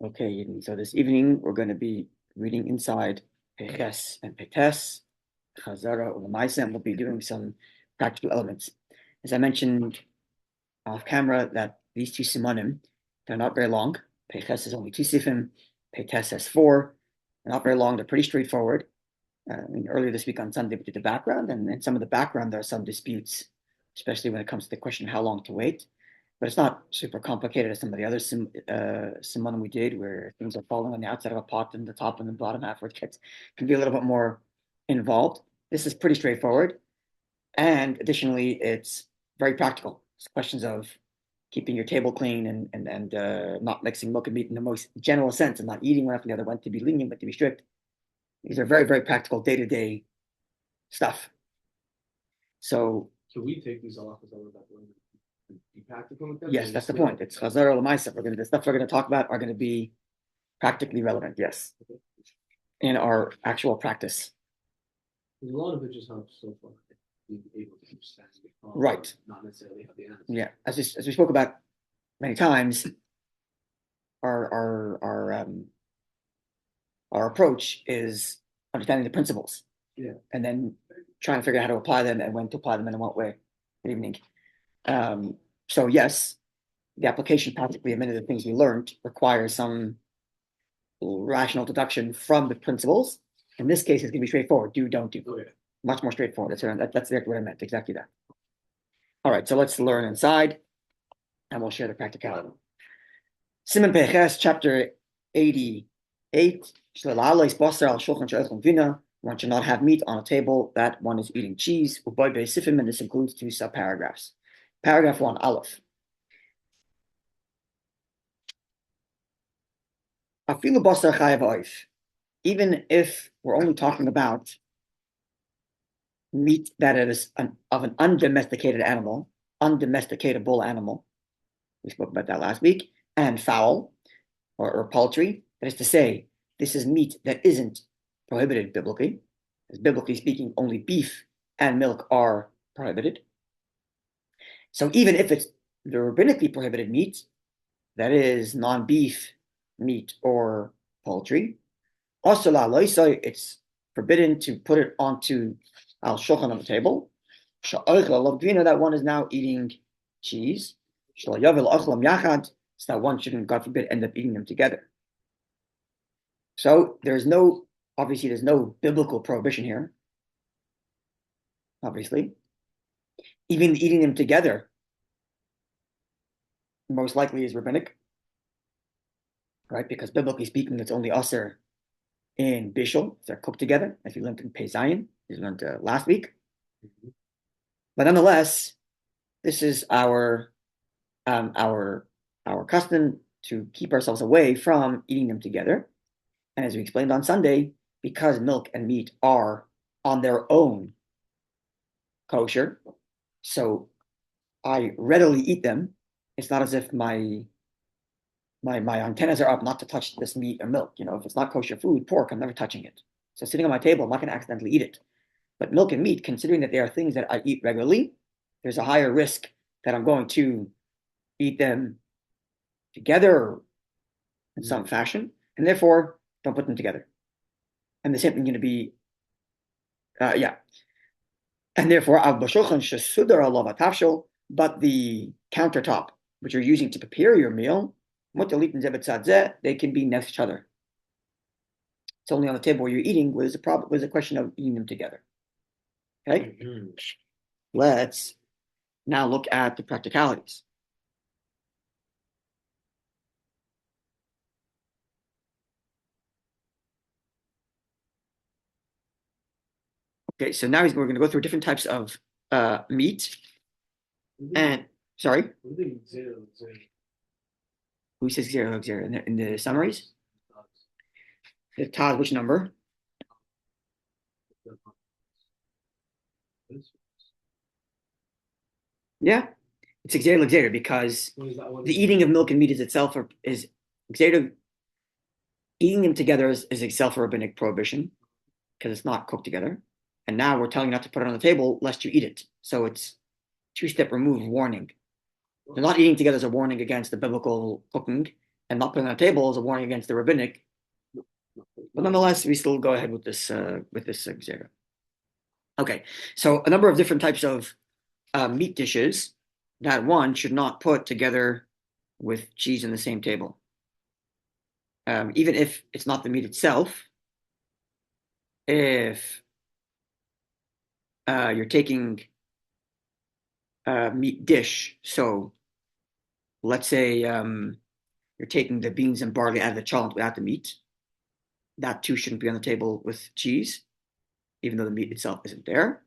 Okay, so this evening we're going to be reading inside Peches and Petes, Chazzarah, U'LeMaaseh, and we'll be doing some practical elements. As I mentioned off camera, that these two simanim, they're not very long. Peches is only two sifim, Petes has four. They're not very long, they're pretty straightforward. Earlier this week on Sunday, we did the background, and in some of the background, there are some disputes, especially when it comes to the question how long to wait. But it's not super complicated as some of the other simanim we did, where things are falling on the outside of a pot and the top and the bottom half, which can be a little bit more involved. This is pretty straightforward. And additionally, it's very practical. It's questions of keeping your table clean and not mixing milk and meat in the most general sense, and not eating one after the other, when to be lenient, when to be strict. These are very, very practical day-to-day stuff. So we take these off as we're be practical with them? Yes, that's the point. It's Chazzarah U'LeMaaseh. The stuff we're going to talk about are going to be practically relevant, yes, in our actual practice. A lot of it just helps so far being able to understand it, right? Not necessarily have the answer. Yeah, as we spoke about many times, our approach is understanding the principles, and then trying to figure out how to apply them and when to apply them and in what way. Good evening. So yes, the application practically of many of the things we learned requires some rational deduction from the principles. In this case, it's going to be straightforward. Do, don't do. Okay. Much more straightforward. That's exactly what I meant. Exactly that. All right, so let's learn inside, and we'll share the practicality. Siman Peches, chapter 88. One should not have meat on a table that one is eating cheese. And this includes two subparagraphs. Paragraph 1, Aleph. Even if we're only talking about meat that is of an undomesticated animal, undomesticatable animal, we spoke about that last week, and fowl or poultry, that is to say, this is meat that isn't prohibited biblically. As biblically speaking, only beef and milk are prohibited. So even if it's the rabbinically prohibited meat, that is non-beef meat or poultry, it's forbidden to put it onto al shulchan on the table. That one is now eating cheese. So that one shouldn't, God forbid, end up eating them together. So there's no biblical prohibition here. Obviously, even eating them together most likely is rabbinic, right? Because biblically speaking, it's only usher in bishul. They're cooked together, as we learned in Pei Zayin, as we learned last week. But nonetheless, this is our custom to keep ourselves away from eating them together. And as we explained on Sunday, because milk and meat are on their own kosher, so I readily eat them. It's not as if my antennas are up not to touch this meat or milk. If it's not kosher food, pork, I'm never touching it. So sitting on my table, I'm not going to accidentally eat it. But milk and meat, considering that they are things that I eat regularly, there's a higher risk that I'm going to eat them together in some fashion, and therefore don't put them together. And the same thing going to be, And therefore, but the countertop, which you're using to prepare your meal, they can be next to each other. It's only on the table where you're eating was a question of eating them together. Okay? Mm-hmm. Let's now look at the practicalities. Okay, so now we're going to go through different types of meat. And sorry, who says zero in the summaries? The Todd, which number? Yeah, it's exer because the eating of milk and meat is itself is exer. Eating them together is itself a rabbinic prohibition because it's not cooked together. And now we're telling you not to put it on the table lest you eat it. So it's two-step remove warning. They're not eating together as a warning against the biblical cooking, and not putting on a table is a warning against the rabbinic. But nonetheless, we still go ahead with this Gzera. Okay, so a number of different types of meat dishes that one should not put together with cheese in the same table. Even if it's not the meat itself, if you're taking a meat dish, so let's say you're taking the beans and barley out of the cholent without the meat, that too shouldn't be on the table with cheese, even though the meat itself isn't there.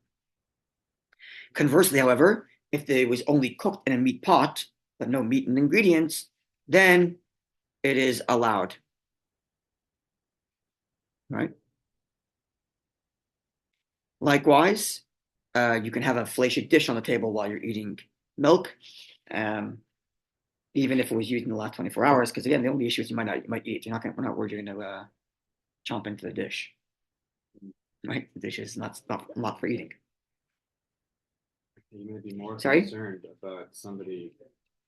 Conversely, however, if it was only cooked in a meat pot, but no meat and ingredients, then it is allowed. Right? Likewise, you can have a fleischic dish on the table while you're eating milk, even if it was used in the last 24 hours. Because again, the only issue is you might eat it. We're not worried you're going to chomp into the dish. Right? The dish is not for eating. You may be more Sorry? concerned about somebody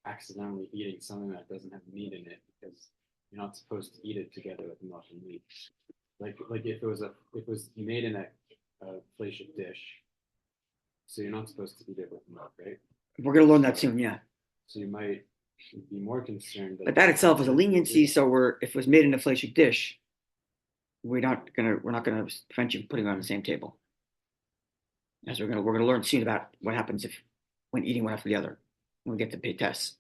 accidentally eating something that doesn't have meat in it because you're not supposed to eat it together with milk and meat. Like if it was made in a fleischic dish, so you're not supposed to eat it with milk, right? We're going to learn that soon, yeah. So you might be more concerned. But that itself is a leniency. So if it was made in a fleischic dish, we're not gonna prevent you from putting it on the same table. As we're gonna learn soon about what happens when eating one after the other when we get to peites.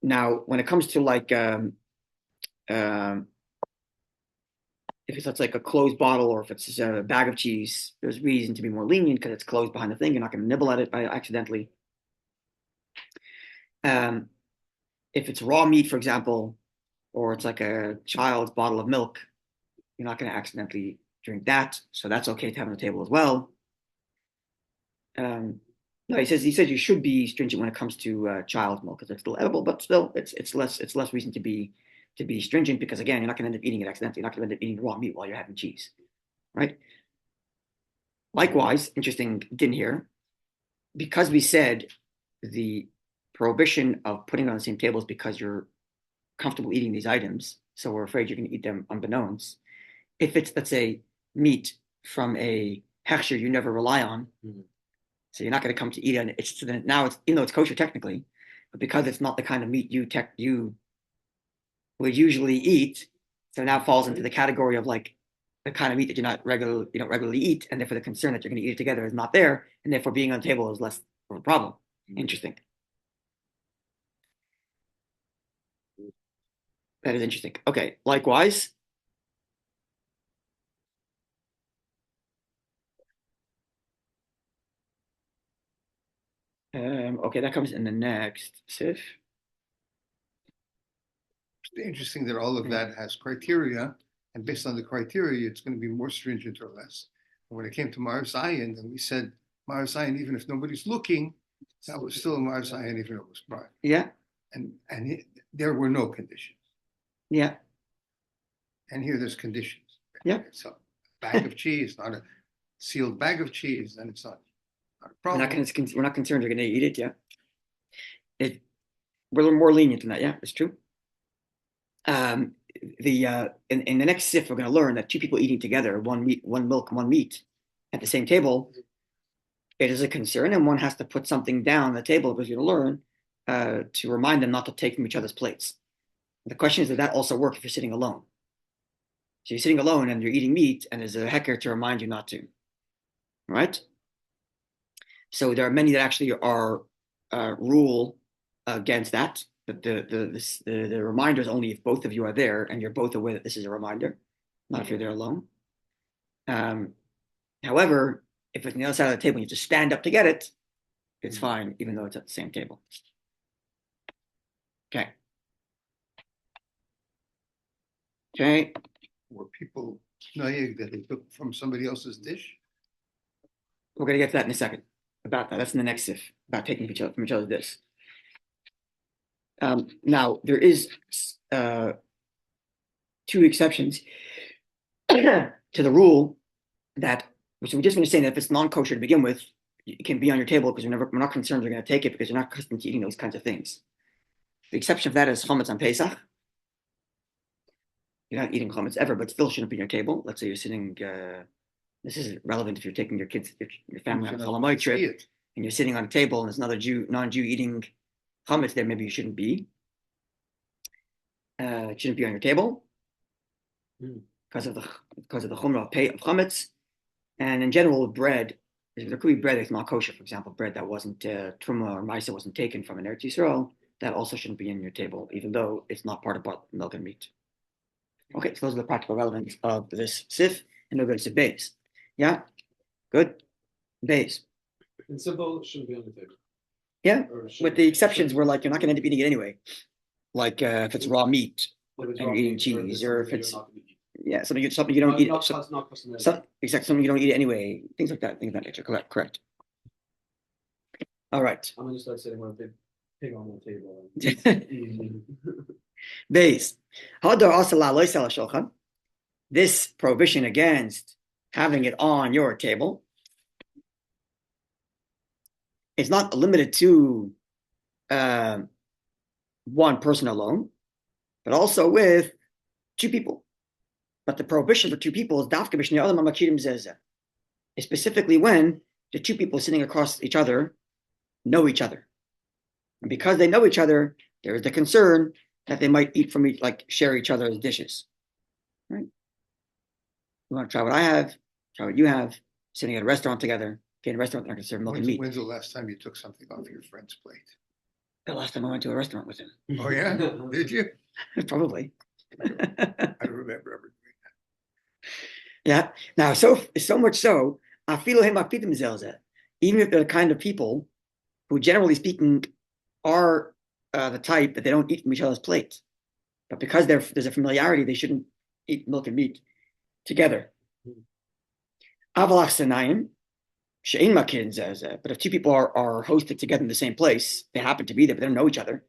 Now, when it comes to if it's like a closed bottle or if it's a bag of cheese, there's reason to be more lenient because it's closed behind the thing. You're not going to nibble at it accidentally. If it's raw meat, for example, or it's like a child's bottle of milk, you're not going to accidentally drink that. So that's okay to have on the table as well. No, he says you should be stringent when it comes to child's milk because it's still edible, but still it's less reason to be stringent because again, you're not going to end up eating it accidentally. You're not going to end up eating raw meat while you're having cheese, right? Likewise, interesting din here, because we said the prohibition of putting it on the same table is because you're comfortable eating these items, so we're afraid you're going to eat them unbeknownst. If it's, let's say, meat from a hechsher you never rely on, so you're not going to come to eat it. It's now it's even though it's kosher technically, but because it's not the kind of meat you would usually eat, so now falls into the category of like the kind of meat that you don't regularly eat, and therefore the concern that you're going to eat it together is not there, and therefore being on the table is less of a problem. Interesting. That is interesting. Okay, likewise. Okay, that comes in the next sif. It's interesting that all of that has criteria, and based on the criteria, it's going to be more stringent or less. And when it came to Mar Zion, then we said Mar Zion, even if nobody's looking, that was still a Mar Zion, even if it was private. Yeah. And there were no conditions. Yeah. And here there's conditions. Yeah. It's a bag of cheese, not a sealed bag of cheese, and it's not a problem. We're not concerned you're going to eat it. Yeah. We're more lenient than that. Yeah, it's true. In the next sif, we're going to learn that two people eating together, one milk, one meat, at the same table, it is a concern, and one has to put something down on the table because you're going to learn to remind them not to take from each other's plates. The question is, does that also work if you're sitting alone? So you're sitting alone and you're eating meat, and there's a hecker to remind you not to, right? So there are many that actually are rule against that. But the reminder is only if both of you are there and you're both aware that this is a reminder, not if you're there alone. However, if it's on the other side of the table and you have to stand up to get it, it's fine, even though it's at the same table. Okay. Okay. Were people naive that they took from somebody else's dish? We're going to get to that in a second. About that. That's in the next sif, about taking from each other's dish. Now, there is two exceptions to the rule that, so we just finished saying that if it's non-kosher to begin with, it can be on your table because we're not concerned you're going to take it because you're not accustomed to eating those kinds of things. The exception of that is chametz on Pesach. You're not eating chametz ever, but still shouldn't be on your table. Let's say you're sitting. This is relevant if you're taking your kids, your family on a Cholamoy trip, and you're sitting on a table and there's another non-Jew eating chametz there. Maybe you shouldn't be. It shouldn't be on your table because of the chumrah of chametz. And in general, bread, there could be bread that's not kosher, for example, bread that wasn't truma or maisa wasn't taken from an Eretz Yisrael, that also shouldn't be in your table, even though it's not part of milk and meat. Okay, so those are the practical relevance of this sif, and we'll go to sif beis. Yeah, good. Beis. And simple shouldn't be on the table. Yeah, with the exceptions where like you're not going to end up eating it anyway. Like if it's raw meat and you're eating cheese, or if it's something you don't eat. Something you don't eat anyway. Things like that. Things of that nature. Correct. All right. I'm gonna start sitting with a big pig on the table. Beis. This prohibition against having it on your table is not limited to one person alone, but also with two people. But the prohibition for two people is dafka b'shnei adam hamakirim zeh, specifically when the two people sitting across each other know each other, and because they know each other, there is the concern that they might eat from each, like share each other's dishes. Right? You want to try what I have? Try what you have. Sitting at a restaurant together. Okay, in a restaurant, they're going to serve milk and meat. When's the last time you took something off your friend's plate? The last time I went to a restaurant with him. Oh yeah, did you? Probably. I remember ever doing that. Yeah. Now, so much so, even if they're the kind of people who, generally speaking, are the type that they don't eat from each other's plates, but because there's a familiarity, they shouldn't eat milk and meat together. But if two people are hosted together in the same place, they happen to be there, but they don't know each other.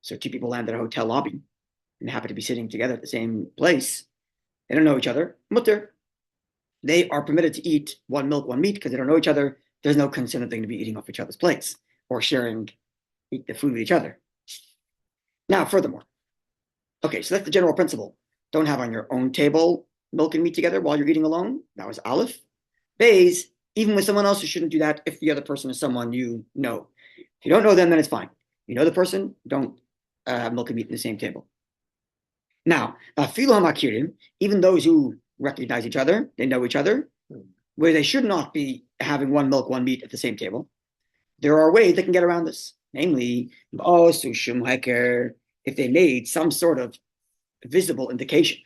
So two people land at a hotel lobby and they happen to be sitting together at the same place. They don't know each other. Mutter. They are permitted to eat one milk, one meat because they don't know each other. There's no concern that they're going to be eating off each other's plates or eat the food with each other. Now, furthermore, okay, so that's the general principle. Don't have on your own table milk and meat together while you're eating alone. That was Aleph. Beis, even with someone else, you shouldn't do that if the other person is someone you know. If you don't know them, then it's fine. You know the person, don't have milk and meat in the same table. Now, even those who recognize each other, they know each other, where they should not be having one milk, one meat at the same table, there are ways they can get around this. Namely, if they made some sort of visible indication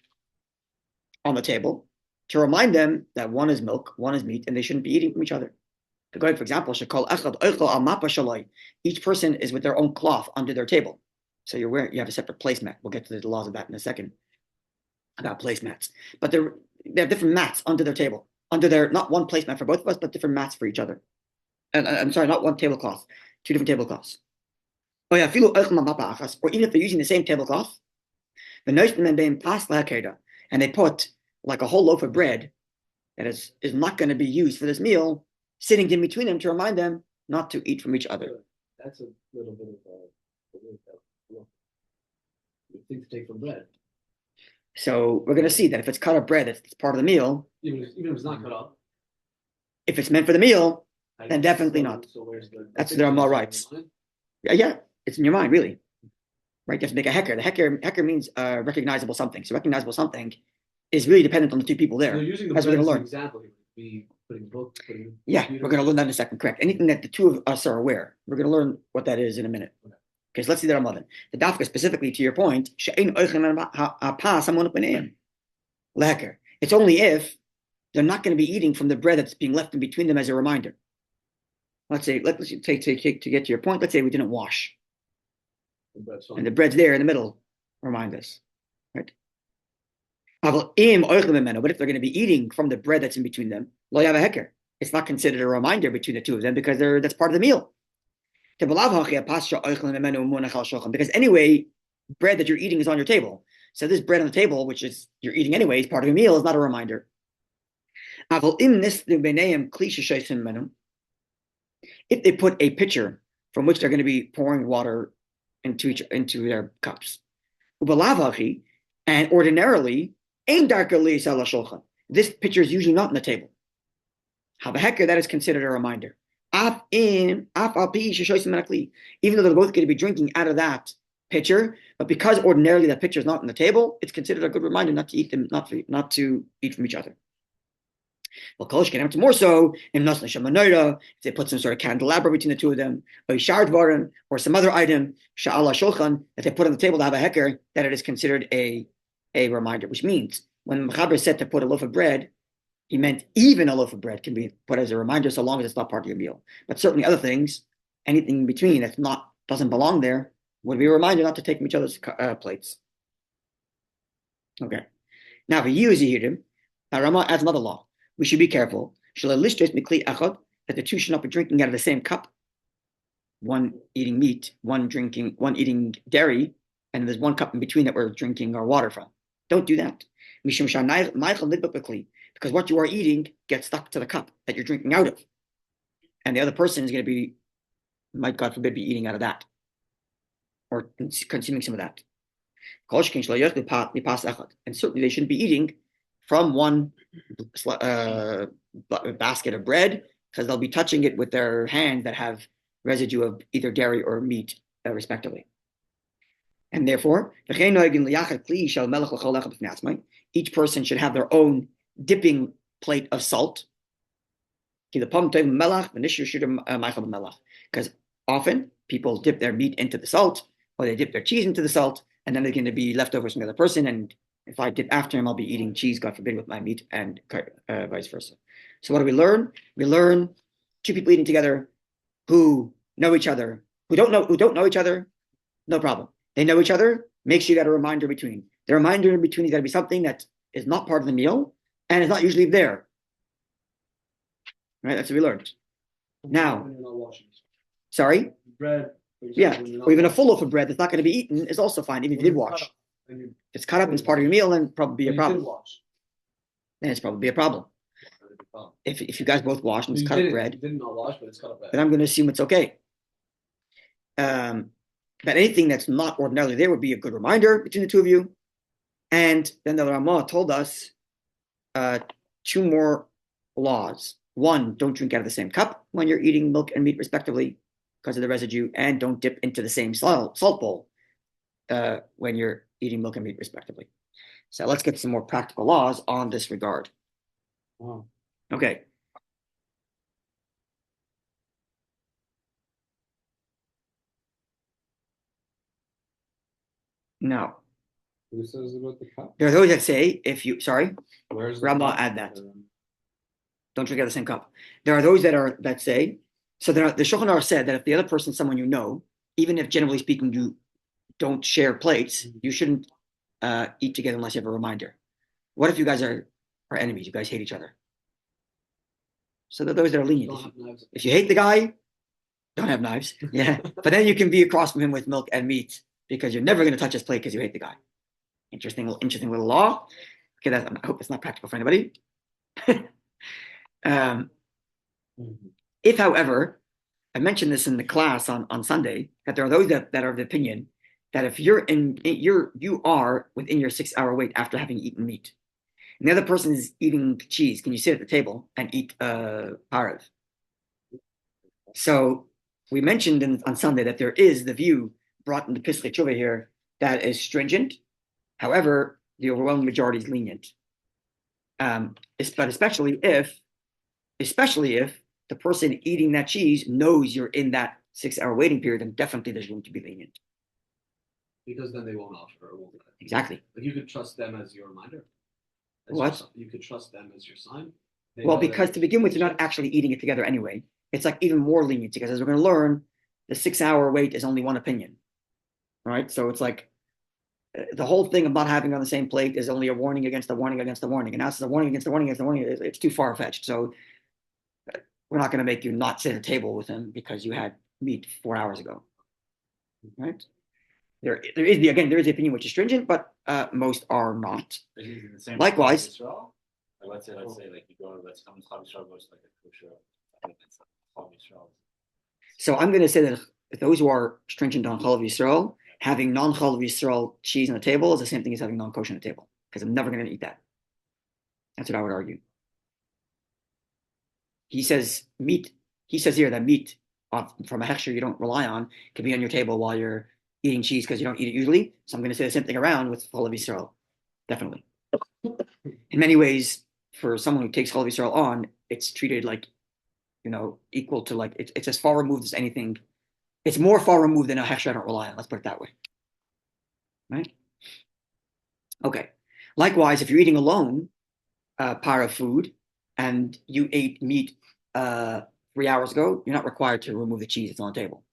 on the table to remind them that one is milk, one is meat, and they shouldn't be eating from each other. For example, each person is with their own cloth under their table. So you have a separate placemat. We'll get to the laws of that in a second about placemats. But they have different mats under their table. Not one placemat for both of us, but different mats for each other. And I'm sorry, not one tablecloth, two different tablecloths. Or even if they're using the same tablecloth, and they put like a whole loaf of bread that is not going to be used for this meal, sitting in between them to remind them not to eat from each other. That's a little bit of a thing to take from bread. So we're going to see that if it's cut up bread, it's part of the meal. Even if it's not cut up. If it's meant for the meal, then definitely not. So That's their moral rights. Yeah, it's in your mind, really. Right? You have to make a hecker. The hecker means recognizable something. So recognizable something is really dependent on the two people there. So using the as we're going to learn. Example, be putting book. Yeah, we're going to learn that in a second. Correct. Anything that the two of us are aware, we're going to learn what that is in a minute. Okay, so let's see that Ramadan. The dafka specifically to your point, it's only if they're not going to be eating from the bread that's being left in between them as a reminder. Let's say to get to your point, let's say we didn't wash. And the bread's there in the middle, remind us. Right? But if they're going to be eating from the bread that's in between them, it's not considered a reminder between the two of them because that's part of the meal. Because anyway, bread that you're eating is on your table. So this bread on the table, which is you're eating anyway, is part of a meal, is not a reminder. If they put a pitcher from which they're going to be pouring water into their cups. And ordinarily, this pitcher is usually not on the table. That is considered a reminder. Even though they're both going to be drinking out of that pitcher, but because ordinarily that pitcher is not on the table, it's considered a good reminder not to eat them, not to eat from each other. Well, Kolosh can more so in Nasna Shamanora, if they put some sort of candelabra between the two of them, or some other item, Sha'ala Shulchan, that they put on the table to have a heker, that it is considered a reminder, which means when Mechaber said to put a loaf of bread, he meant even a loaf of bread can be put as a reminder so long as it's not part of your meal. But certainly other things, anything in between that's doesn't belong there, would be a reminder not to take from each other's plates. Okay. Now, if you use Yehidim, Rama adds another law. We should be careful that the two should not be drinking out of the same cup. One eating meat, one eating dairy, and there's one cup in between that we're drinking our water from. Don't do that. Because what you are eating gets stuck to the cup that you're drinking out of. And the other person is going to be, might God forbid, be eating out of that or consuming some of that. And certainly they shouldn't be eating from one basket of bread because they'll be touching it with their hand that have residue of either dairy or meat, respectively. And therefore, each person should have their own dipping plate of salt. Because often people dip their meat into the salt, or they dip their cheese into the salt, and then they're going to be leftovers from the other person. And if I dip after him, I'll be eating cheese, God forbid, with my meat, and vice versa. So what do we learn? We learn two people eating together who know each other, who don't know each other, no problem. They know each other. Make sure you got a reminder between. The reminder in between is got to be something that is not part of the meal and is not usually there. Right? That's what we learned. Now, sorry? Bread. Yeah, or even a full loaf of bread that's not going to be eaten is also fine, even if you did wash. If it's cut up and it's part of your meal, then probably be a problem. Then it's probably a problem. If you guys both wash and it's cut up bread, did not wash, but it's cut up bread. then I'm going to assume it's okay. But anything that's not ordinarily there would be a good reminder between the two of you. And then the Ramah told us two more laws. One, don't drink out of the same cup when you're eating milk and meat, respectively, because of the residue, and don't dip into the same salt bowl when you're eating milk and meat, respectively. So let's get some more practical laws on this regard. Wow. Okay. Now, Who says about the cup? there are those that say Where's the Rama cup? add that. Don't drink out of the same cup. There are those that say, so the Shulchan Aruch said that if the other person is someone you know, even if generally speaking you don't share plates, you shouldn't eat together unless you have a reminder. What if you guys are enemies? You guys hate each other. So there are those that are lenient. If you hate the guy, don't have knives. Yeah, but then you can be across from him with milk and meat because you're never going to touch his plate because you hate the guy. Interesting little law. Okay, I hope it's not practical for anybody. If, however, I mentioned this in the class on Sunday, that there are those that are of the opinion that if you are within your 6-hour wait after having eaten meat, and the other person is eating cheese, can you sit at the table and eat parav? So we mentioned on Sunday that there is the view brought in the Pischei Tshuva here that is stringent. However, the overwhelming majority is lenient. But especially if the person eating that cheese knows you're in that 6-hour waiting period, then definitely there's room to be lenient. Because then they won't offer or won't. Exactly. But you could trust them as your reminder. What? You could trust them as your sign. Well, because to begin with, you're not actually eating it together anyway. It's like even more lenient because as we're going to learn, the 6-hour wait is only one opinion. All right. So it's like the whole thing about having on the same plate is only a warning against the warning against the warning. And now it's a warning against the warning against the warning. It's too far fetched. So we're not going to make you not sit at a table with him because you had meat 4 hours ago. Right. There is the opinion which is stringent, but most are not. Likewise. Let's say like you go to someone's hobby shop goes like a kosher. So I'm going to say that those who are stringent on Chalav Yisrael, having non-Chalav Yisrael cheese on the table is the same thing as having non-kosher on the table, because I'm never going to eat that. That's what I would argue. He says meat. He says here that meat from a hechsher you don't rely on can be on your table while you're eating cheese because you don't eat it usually. So I'm going to say the same thing around with Chalav Yisrael. Definitely. In many ways, for someone who takes Chalav Yisrael on, it's treated like, equal to like, it's as far removed as anything. It's more far removed than a hechsher I don't rely on. Let's put it that way. Right? Okay. Likewise, if you're eating alone, par of food, and you ate meat 3 hours ago, you're not required to remove the cheese that's on the table.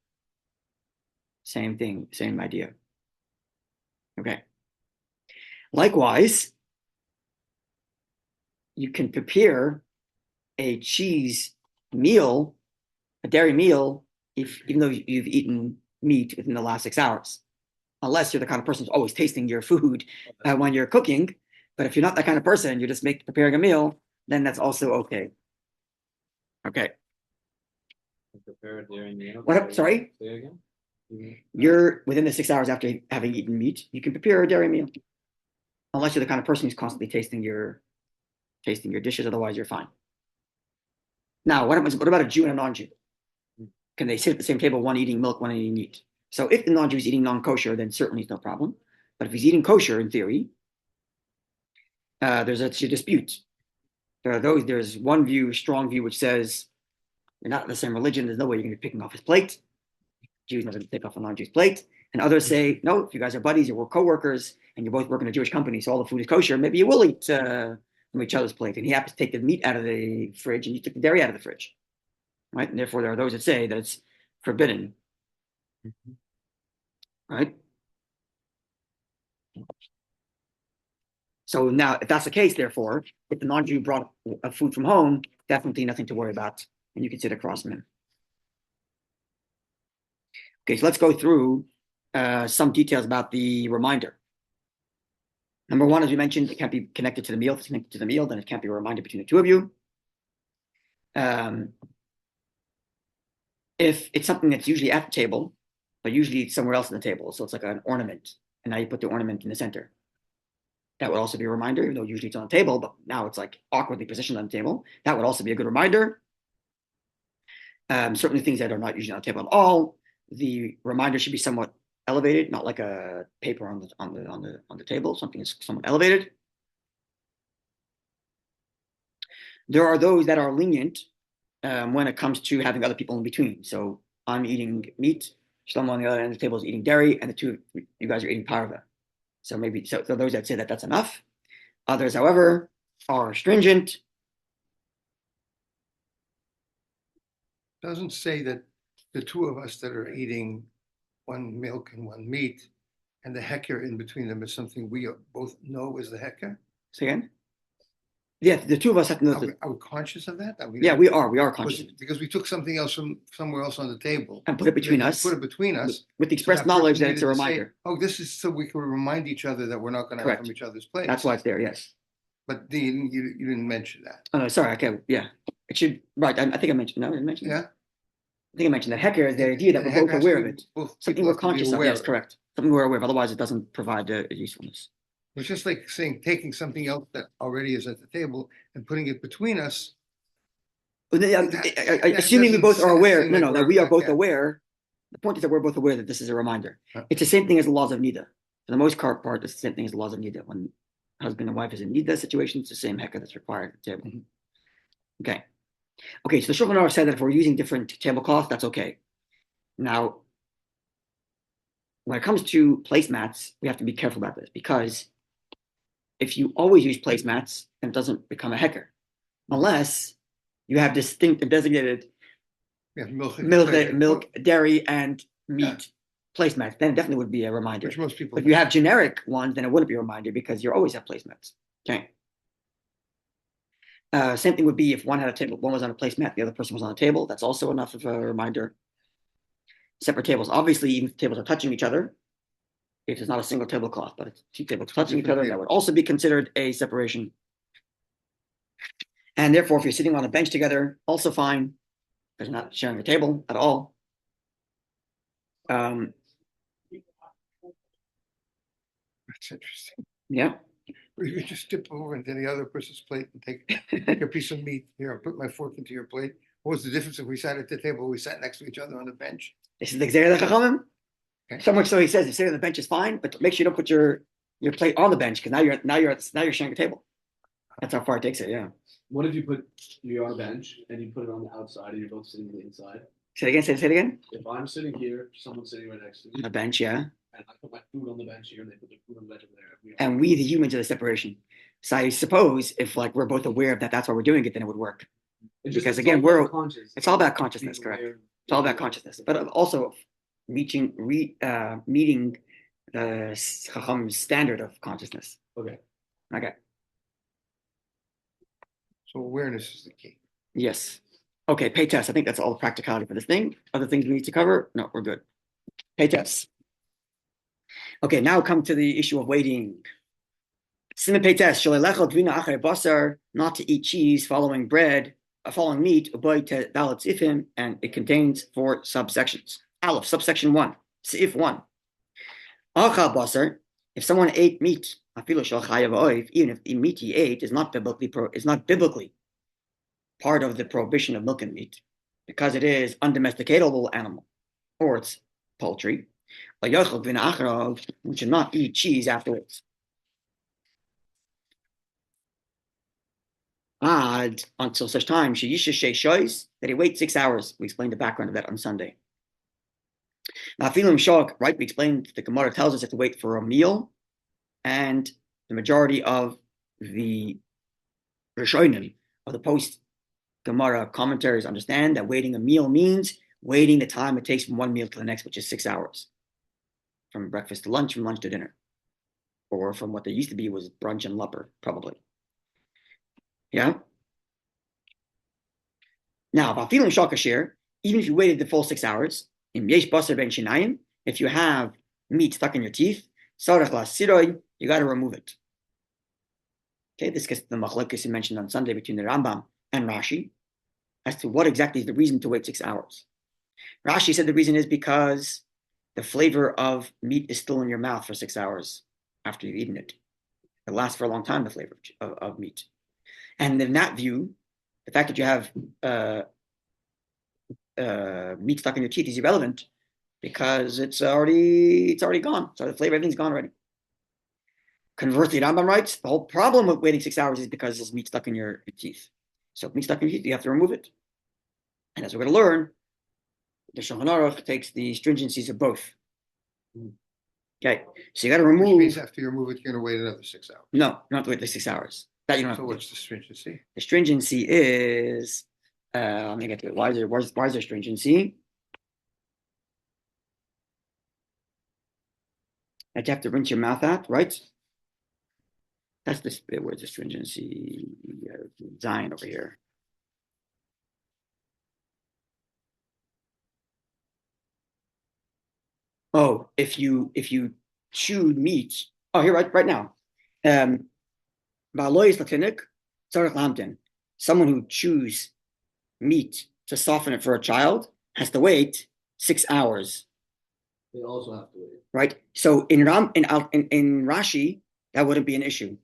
Same thing, same idea. Okay. Likewise, you can prepare a cheese meal, a dairy meal, even though you've eaten meat within the last 6 hours, unless you're the kind of person who's always tasting your food when you're cooking. But if you're not that kind of person, you're just preparing a meal, then that's also okay. Okay. Prepare a dairy meal. What up? Sorry? Say again? You're within the 6 hours after having eaten meat, you can prepare a dairy meal. Unless you're the kind of person who's constantly tasting your dishes, otherwise you're fine. Now, what about a Jew and a non-Jew? Can they sit at the same table, one eating milk, one eating meat? So if the non-Jew is eating non-kosher, then certainly it's no problem. But if he's eating kosher, in theory, there's a dispute. There's one view, strong view, which says you're not in the same religion. There's no way you're going to be picking off his plate. Jews never take off a non-Jew's plate. And others say, no, if you guys are buddies, you're co-workers, and you both work in a Jewish company, so all the food is kosher, maybe you will eat from each other's plate. And he happens to take the meat out of the fridge, and you took the dairy out of the fridge. Right? And therefore, there are those that say that it's forbidden. Right? So now, if that's the case, therefore, if the non-Jew brought a food from home, definitely nothing to worry about, and you can sit across from him. Okay, so let's go through some details about the reminder. Number one, as we mentioned, it can't be connected to the meal. If it's connected to the meal, then it can't be a reminder between the two of you. If it's something that's usually at the table, but usually it's somewhere else on the table, so it's like an ornament, and now you put the ornament in the center, that would also be a reminder, even though usually it's on the table, but now it's like awkwardly positioned on the table. That would also be a good reminder. Certainly things that are not usually on the table at all, the reminder should be somewhat elevated, not like a paper on the table, something that's somewhat elevated. There are those that are lenient when it comes to having other people in between. So I'm eating meat, someone on the other end of the table is eating dairy, and the two of you guys are eating parva. So maybe so those that say that that's enough. Others, however, are stringent. Doesn't say that the two of us that are eating one milk and one meat, and the hecker in between them is something we both know is the hecker. Say again? Yeah, the two of us have to know. Are we conscious of that? Yeah, we are conscious. Because we took something else from somewhere else on the table. And put it between us. Put it between us. With the express knowledge that it's a reminder. Oh, this is so we can remind each other that we're not going to have from each other's plates. That's why it's there, yes. But you didn't mention that. Oh, no, sorry. Okay, yeah. It should, right. I think I mentioned, no, I didn't mention Yeah. that. I think I mentioned that hecker is the idea that we're both aware of it. Something we're conscious of, yes, correct. Something we're aware of, otherwise it doesn't provide a usefulness. It's just like saying, taking something else that already is at the table and putting it between us. Assuming we both are aware, that we are both aware. The point is that we're both aware that this is a reminder. It's the same thing as the laws of Nida. For the most part, it's the same thing as the laws of Nida. When husband and wife is in Nida situation, it's the same hecker that's required at the table. Okay. Okay, so the Shulchan Aruch said that if we're using different tablecloths, that's okay. Now, when it comes to placemats, we have to be careful about this, because if you always use placemats, then it doesn't become a hecker, unless you have distinct and designated milk, dairy, and meat placemats. Then it definitely would be a reminder. Which most people. But if you have generic ones, then it wouldn't be a reminder because you always have placemats. Okay. Same thing would be if one had a table, one was on a placemat, the other person was on a table. That's also enough of a reminder. Separate tables. Obviously, even if the tables are touching each other, if it's not a single tablecloth, but it's two tables touching each other, that would also be considered a separation. And therefore, if you're sitting on a bench together, also fine, because you're not sharing a table at all. Um, That's interesting. yeah. Or you could just dip over into the other person's plate and take a piece of meat. Here, I'll put my fork into your plate. What was the difference if we sat at the table, we sat next to each other on the bench? This is the Xer Chachamim. Okay. So much so he says if sitting on the bench is fine, but make sure you don't put your plate on the bench because now you're sharing a table. That's how far it takes it. Yeah. What if you put you're on a bench and you put it on the outside and you're both sitting on the inside? Say it again. Say it again. If I'm sitting here, someone's sitting right next to me, On the bench, yeah. and I put my food on the bench here, and they put their food on the bench over there. And we, the humans, are the separation. So I suppose if like we're both aware of that, that's why we're doing it, then it would work. Because again, it's all about consciousness, correct? It's all about consciousness, but also meeting the Chacham standard of consciousness. Okay. Okay. So awareness is the key. Yes. Okay, pay test. I think that's all the practicality for this thing. Other things we need to cover? No, we're good. Pay test. Okay, now come to the issue of waiting. Siman pay test. Not to eat cheese following bread, following meat, and it contains 4 subsections. Aleph, subsection 1, Sif 1. If someone ate meat, even if the meat he ate is not biblically part of the prohibition of milk and meat, because it is undomesticatable animal, or it's poultry, we should not eat cheese afterwards. Until such time that he waits 6 hours. We explained the background of that on Sunday. Now, feeling shock, right? We explained the Gemara tells us you have to wait for a meal, and the majority of the Rishonim of the post Gemara commentaries understand that waiting a meal means waiting the time it takes from one meal to the next, which is 6 hours, from breakfast to lunch, from lunch to dinner, or from what they used to be was brunch and supper, probably. Yeah. Now, if I'm feeling shakashir, even if you waited the full 6 hours, if you have meat stuck in your teeth, you got to remove it. Okay, this gets to the machlokes you mentioned on Sunday between the Rambam and Rashi as to what exactly is the reason to wait 6 hours. Rashi said the reason is because the flavor of meat is still in your mouth for 6 hours after you've eaten it. It lasts for a long time, the flavor of meat. And in that view, the fact that you have meat stuck in your teeth is irrelevant because it's already gone. So the flavor, everything's gone already. Conversely, Rambam writes, the whole problem with waiting 6 hours is because there's meat stuck in your teeth. So if meat stuck in your teeth, you have to remove it. And as we're going to learn, the Shulchan Aruch takes the stringencies of both. Okay, so you got to Which remove. means after you remove it, you're going to wait another 6 hours. No, you don't have to wait the 6 hours. That you don't have So to do. what's the stringency? The stringency is, let me get to it. Why is there stringency? That you have to rinse your mouth out, right? That's this bit where the stringency Zion over here. Oh, if you chew meat, oh here right now. Someone who chews meat to soften it for a child has to wait 6 hours. They also have to wait. Right? So in Rashi, that wouldn't be an issue.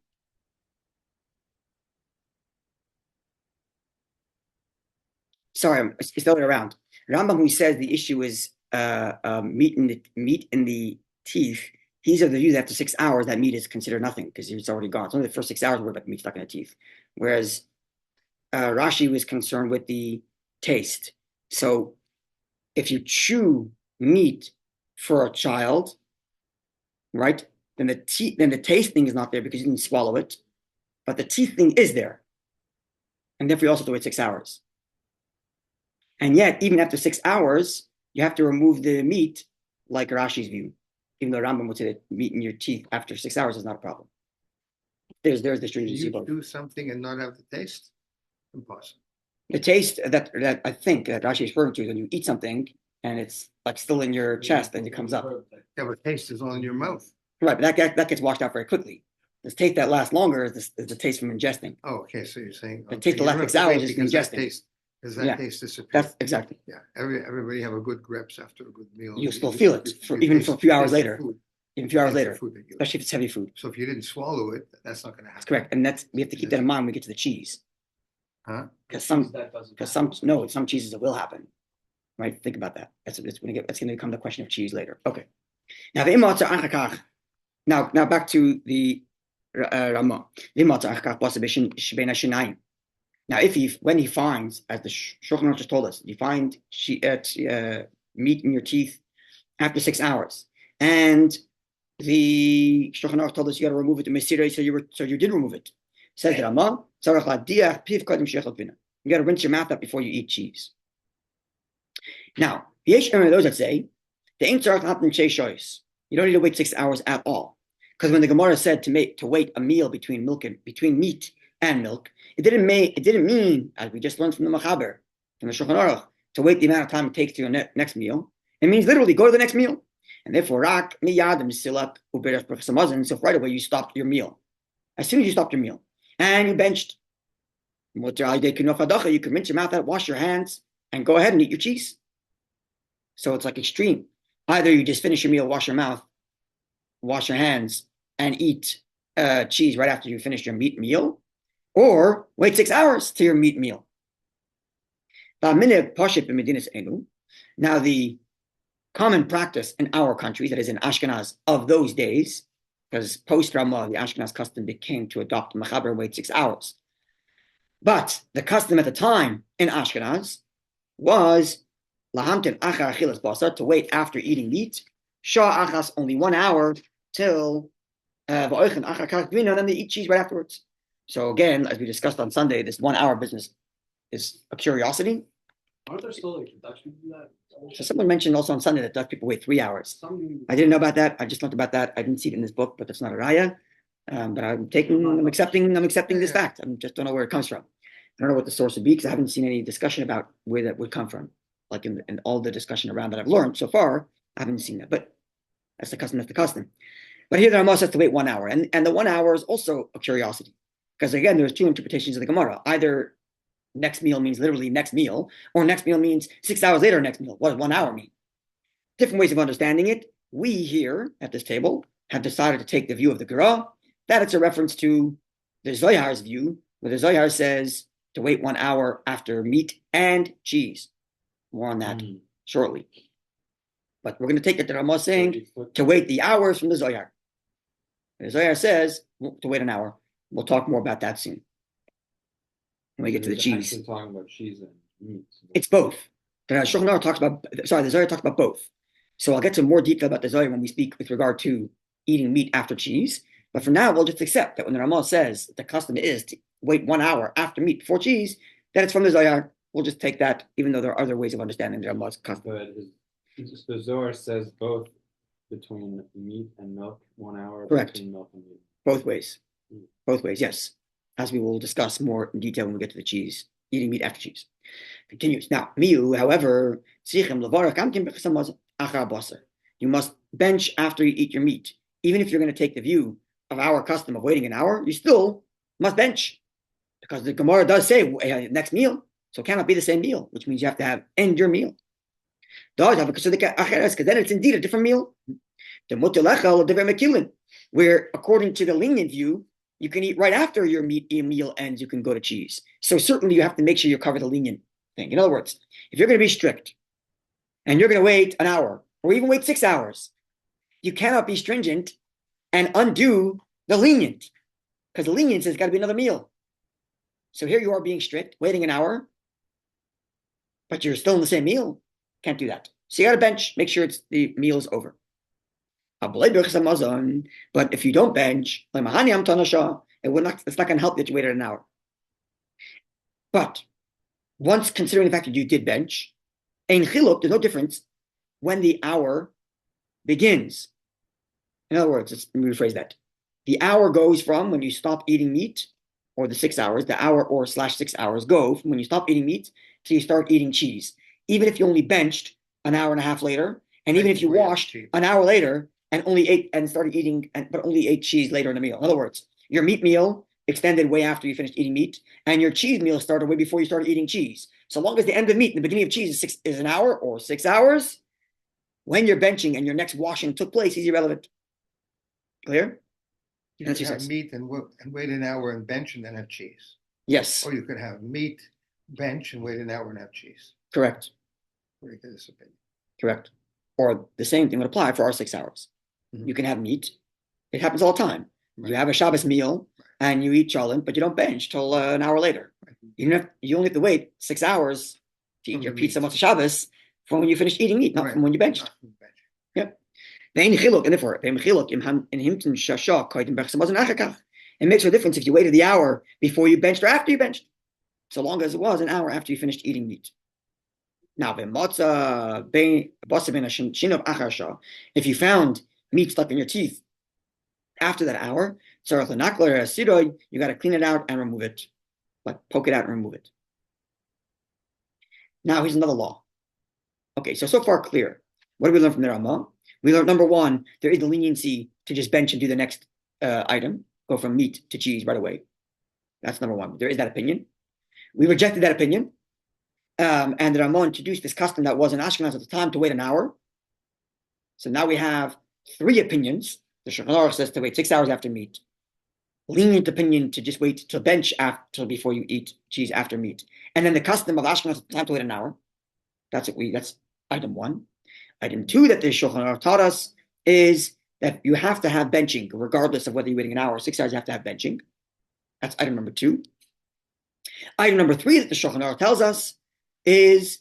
Sorry, it's the other way around. Rambam, who says the issue is meat in the teeth, he's of the view that after 6 hours, that meat is considered nothing because it's already gone. It's only the first 6 hours where about meat stuck in the teeth. Whereas Rashi was concerned with the taste. So if you chew meat for a child, right, then the taste thing is not there because you didn't swallow it, but the teeth thing is there. And therefore you also have to wait 6 hours. And yet, even after 6 hours, you have to remove the meat, like Rashi's view. Even though Rambam would say that meat in your teeth after 6 hours is not a problem. There's the Do stringency. you do something and not have the taste? Impossible. The taste that I think that Rashi is referring to is when you eat something and it's like still in your chest and it comes up. Yeah, but taste is all in your mouth. Right, but that gets washed out very quickly. The taste that lasts longer is the taste from ingesting. Oh, okay. So you're saying The okay, taste you the don't last have 6 to wait hours is because that ingesting. taste Does Yeah. that taste disappear? That's exactly. Yeah, everybody have a good grapes after a good meal. You'll still feel it even for a few hours later. Even a few hours later, especially if it's heavy food. So if you didn't swallow it, that's not going to happen. That's correct. And we have to keep that in mind when we get to the cheese. Huh? Because some cheeses it will happen. Right? Think about that. That's going to become the question of cheese later. Okay. Now back to the Ramah. Now, when he finds, as the Shulchan Aruch just told us, you find meat in your teeth after 6 hours, and the Shulchan Aruch told us you got to remove it to Mesirah, so you did remove it. Says the Ramah, you got to rinse your mouth out before you eat cheese. Now, those that say you don't need to wait 6 hours at all, because when the Gemara said to wait a meal between meat and milk, it didn't mean, as we just learned from the Machaber, from the Shulchan Aruch, to wait the amount of time it takes to your next meal. It means literally go to the next meal, and therefore so right away you stopped your meal. As soon as you stopped your meal and you benched, you can rinse your mouth out, wash your hands, and go ahead and eat your cheese. So it's like extreme. Either you just finish your meal, wash your mouth, wash your hands, and eat cheese right after you finish your meat meal, or wait 6 hours to your meat meal. Now, the common practice in our countries, that is in Ashkenaz, of those days, because post-Ramah, the Ashkenaz custom became to adopt Mechaber, wait 6 hours. But the custom at the time in Ashkenaz was lahamtin achar achilas basar, to wait after eating meat, shah achas, only 1 hour, till va'oichin achar kartvina, and then they eat cheese right afterwards. So again, as we discussed on Sunday, this 1 hour business is a curiosity. Aren't there still like Dutch people do that? So someone mentioned also on Sunday that Dutch people wait 3 hours. I didn't know about that. I just learned about that. I didn't see it in this book, but that's not a raya. But I'm accepting this fact. I just don't know where it comes from. I don't know what the source would be, because I haven't seen any discussion about where that would come from. Like in all the discussion around that I've learned so far, I haven't seen that. But that's the custom. But here the Rambam says to wait 1 hour. And the 1 hour is also a curiosity. Because again, there's two interpretations of the Gemara. Either next meal means literally next meal, or next meal means 6 hours later next meal. What does 1 hour mean? Different ways of understanding it. We here at this table have decided to take the view of the Gemara that it's a reference to the Zohar's view, where the Zohar says to wait 1 hour after meat and cheese. More on that shortly. But we're going to take it that Ramah saying to wait the hours from the Zohar. The Zohar says to wait an hour. We'll talk more about that soon when we get to the cheese. Talking about cheese and meat. It's both. The Zohar talks about both. So I'll get to more detail about the Zohar when we speak with regard to eating meat after cheese. But for now, we'll just accept that when the Ramah says the custom is to wait 1 hour after meat before cheese, that it's from the Zohar. We'll just take that, even though there are other ways of understanding the Ramah's custom. But the Zohar says both between meat and milk, 1 hour. Correct. Between milk and meat. Both ways. Both ways, yes. As we will discuss more in detail when we get to the cheese, eating meat after cheese. Continues. Now, miu, however, you must bench after you eat your meat. Even if you're going to take the view of our custom of waiting an hour, you still must bench. Because the Gemara does say next meal, so it cannot be the same meal, which means you have to end your meal. Because then it's indeed a different meal. Where, according to the lenient view, you can eat right after your meal ends, you can go to cheese. So certainly you have to make sure you cover the lenient thing. In other words, if you're going to be strict and you're going to wait an hour or even wait 6 hours, you cannot be stringent and undo the lenient, because the lenient says it's got to be another meal. So here you are being strict, waiting an hour, but you're still in the same meal. Can't do that. So you got to bench, make sure the meal is over. But if you don't bench, it's not going to help that you waited an hour. But once considering the fact that you did bench, there's no difference when the hour begins. In other words, let me rephrase that. The hour goes from when you stop eating meat, or the 6 hours, the hour or /6 hours go from when you stop eating meat till you start eating cheese. Even if you only benched an hour and a half later, and even if you washed an hour later and only ate and started eating, but only ate cheese later in the meal. In other words, your meat meal extended way after you finished eating meat, and your cheese meal started way before you started eating cheese. So long as the end of meat and the beginning of cheese is an hour or 6 hours, when you're benching and your next washing took place is irrelevant. Clear? You That's could what he have says. meat and wait an hour and bench and then have cheese. Yes, Or you could have meat, bench and wait an hour and have cheese. correct, Where do you get this opinion? correct. Or the same thing would apply for our 6 hours. Mhm. You can have meat. It happens all the time. You Right. have a Shabbos meal and you eat cholent, but you don't bench till an hour later. Right. You only have to wait 6 hours to eat From your the pizza meat. Motzei Shabbos from when you finish eating meat, not Right. from when you benched. Not from the bench. Yep. Ve'ein chiluk, and therefore, ve'ein chiluk in himton shasha koydem b'chsamazon achakach. It makes no difference if you waited the hour before you benched or after you benched, so long as it was an hour after you finished eating meat. Now, if you found meat stuck in your teeth after that hour, you got to clean it out and remove it, like poke it out and remove it. Now, here's another law. Okay, so far clear. What do we learn from the Ramah? We learned number one, there is the leniency to just bench and do the next item, go from meat to cheese right away. That's number one. There is that opinion. We rejected that opinion. And the Ramah introduced this custom that was in Ashkenaz at the time to wait an hour. So now we have three opinions. The Shulchan Aruch says to wait 6 hours after meat. Lenient opinion to just wait till bench after before you eat cheese after meat. And then the custom of Ashkenaz at the time to wait an hour. That's item one. Item two that the Shulchan Aruch taught us is that you have to have benching, regardless of whether you're waiting an hour or 6 hours, you have to have benching. That's item number two. Item number three that the Shulchan Aruch tells us is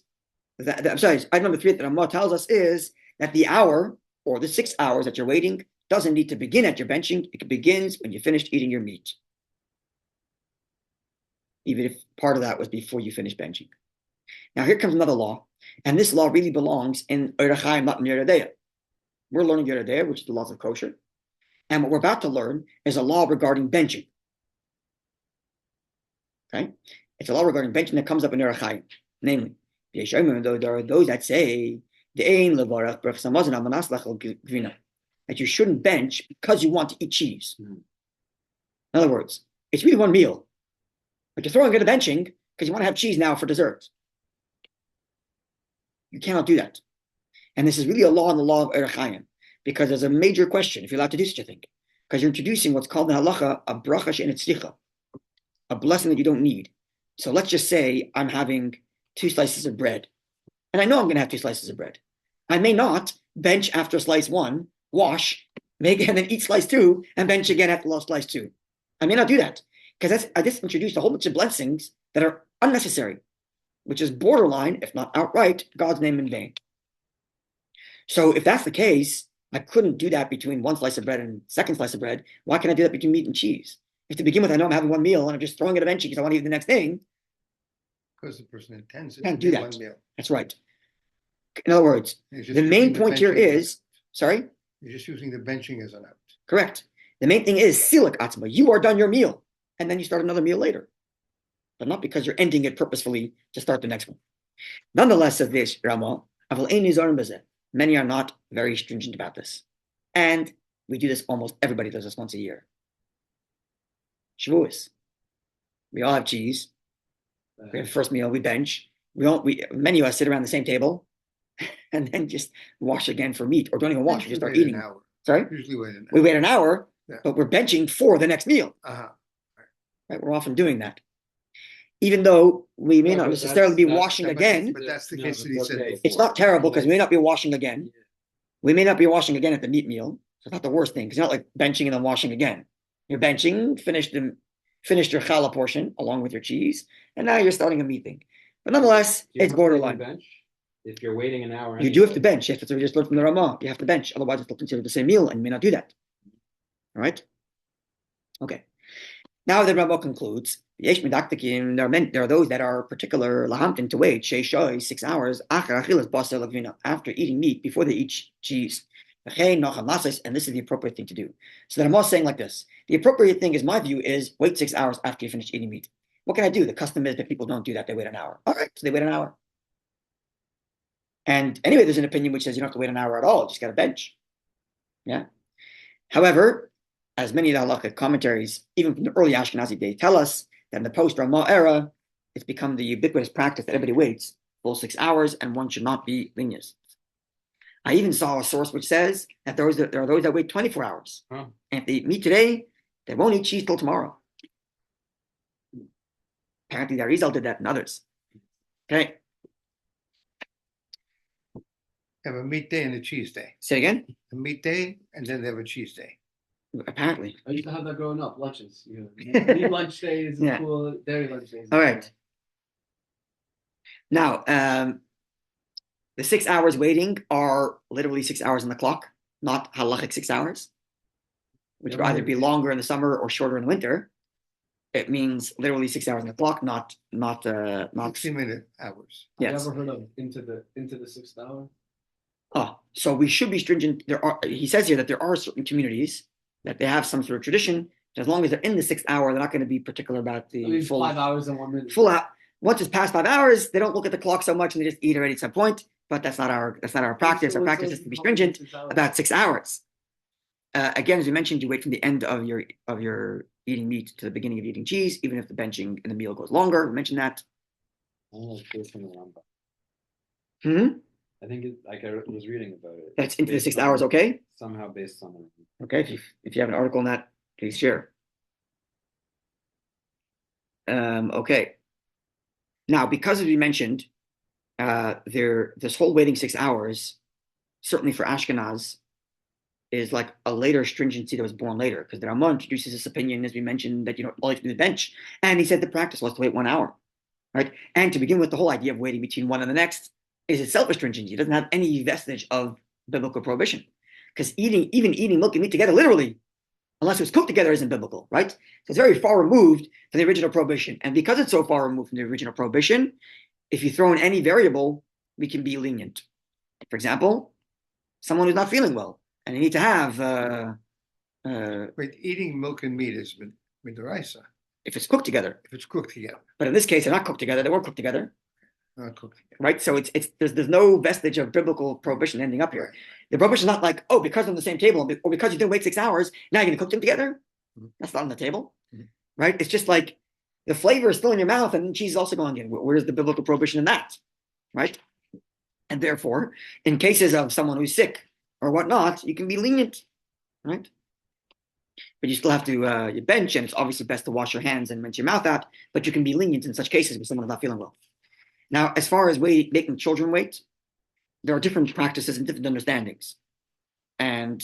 item number three that the Ramah tells us is that the hour or the 6 hours that you're waiting doesn't need to begin at your benching. It begins when you finished eating your meat, even if part of that was before you finished benching. Now here comes another law, and this law really belongs in Orach Chaim, not in Yoreh De'ah. We're learning Yoreh De'ah, which is the laws of kosher, and what we're about to learn is a law regarding benching. Okay, it's a law regarding benching that comes up in Orach Chaim, namely, there are those that say that you shouldn't bench because you want to eat cheese. In other words, it's really one meal, but you're throwing it at benching because you want to have cheese now for dessert. You cannot do that. And this is really a law in the law of Orach Chaim, because there's a major question if you're allowed to do such a thing. Because you're introducing what's called in halacha a bracha she'ein tzricha, a blessing that you don't need. So let's just say I'm having 2 slices of bread, and I know I'm going to have 2 slices of bread. I may not bench after slice 1, wash, and then eat slice 2, and bench again after slice 2. I may not do that, because I just introduced a whole bunch of blessings that are unnecessary, which is borderline, if not outright, God's name in vain. So if that's the case, I couldn't do that between 1 slice of bread and second slice of bread. Why can't I do that between meat and cheese? If to begin with, I know I'm having 1 meal and I'm just throwing it at benching because I want to eat the next thing. Because the person intends it Can't to do be that. 1 meal. That's right. In other words, You're just the main using point here benching is, sorry? You're just using the benching as an out. Correct. The main thing is silak atzma. You are done your meal, and then you start another meal later, but not because you're ending it purposefully to start the next one. Nonetheless, of this Ramah, many are not very stringent about this, and we do this. Almost everybody does this once a year. Shavuos. We all have cheese. We have first meal. We bench. Many of us sit around the same table, and then just wash again for meat, or don't even wash. We just start eating. An hour. Sorry. Usually wait an hour. We wait an hour, Yeah. but we're benching for the next meal. Right? We're often doing that, even though we may not necessarily be washing again. But that's the case that he said before. It's not terrible because we may not be washing again. We may not be washing again at the meat meal. So it's not the worst thing because you're not like benching and then washing again. You're benching, finished your challah portion along with your cheese, and now you're starting a meat thing. But nonetheless, it's borderline. Bench if you're waiting an hour. You do have to bench. That's what we just learned from the Ramah. You have to bench, otherwise it's still considered the same meal, and you may not do that. All right. Okay. Now the Ramah concludes. There are those that are particular lahamtin to wait 6 hours after eating meat before they eat cheese. And this is the appropriate thing to do. So the Ramah is saying like this: the appropriate thing, is my view, is wait 6 hours after you finish eating meat. What can I do? The custom is that people don't do that; they wait an hour. All right, so they wait an hour. And anyway, there's an opinion which says you don't have to wait an hour at all; just got a bench. Yeah. However, as many of the halakhic commentaries, even from the early Ashkenazi day, tell us that in the post-Ramah era, it's become the ubiquitous practice that everybody waits full 6 hours, and one should not be lenient. I even saw a source which says that there are those that wait 24 hours. Huh. And if they eat meat today, they won't eat cheese till tomorrow. Apparently, the Arizal did that and others. Okay. Have a meat day and a cheese day. Say again? A meat day and then they have a cheese day. Apparently. I used to have that growing up, lunches. You know, meat lunch days, Yeah. cool, dairy lunch days. All right. Now, the 6 hours waiting are literally 6 hours on the clock, not halachic 6 hours, which would either be longer in the summer or shorter in the winter. It means literally 6 hours on the clock, not 60-minute hours. Have yes. you ever heard of into the 6th hour? Oh, so we should be stringent. He says here that there are certain communities that they have some sort of tradition. As long as they're in the 6th hour, they're not going to be particular about the I mean, full 5 hours and 1 minute. full out. Once it's past 5 hours, they don't look at the clock so much and they just eat already at some point. But that's not our practice. Our practice is to be stringent about 6 hours. Again, as we mentioned, you wait from the end of your eating meat to the beginning of eating cheese, even if the benching in the meal goes longer. We mentioned that. Based on the Rambam. Hmm? I think I was reading about it. That's into the Based 6 on- hours, okay? Somehow based on it. Okay, if you have an article on that, please share. Okay. Now, because as we mentioned, this whole waiting 6 hours, certainly for Ashkenaz, is like a later stringency that was born later, because the Rambam introduces this opinion, as we mentioned, that you don't always do the bench, and he said the practice was to wait 1 hour, right? And to begin with, the whole idea of waiting between one and the next is itself a stringency. It doesn't have any vestige of biblical prohibition, because even eating milk and meat together, literally, unless it was cooked together, isn't biblical, right? So it's very far removed from the original prohibition, and because it's so far removed from the original prohibition, if you throw in any variable, we can be lenient. For example, someone who's not feeling well, and they need to have Wait, eating milk and meat is midoraisa if it's cooked together. if it's cooked together, But in this case, they're not cooked together. They weren't cooked together, not cooked together. right? So there's no vestige of biblical prohibition ending up here. The prohibition is not like, oh, because they're on the same table or because you didn't wait 6 hours, now you're going to cook them together. Mhm. That's not on the table, Mhm. right? It's just like the flavor is still in your mouth and the cheese is also going in. Where's the biblical prohibition in that, right? And therefore, in cases of someone who's sick or whatnot, you can be lenient, right? But you still have to you bench, and it's obviously best to wash your hands and rinse your mouth out. But you can be lenient in such cases with someone who's not feeling well. Now, as far as making children wait, there are different practices and different understandings. And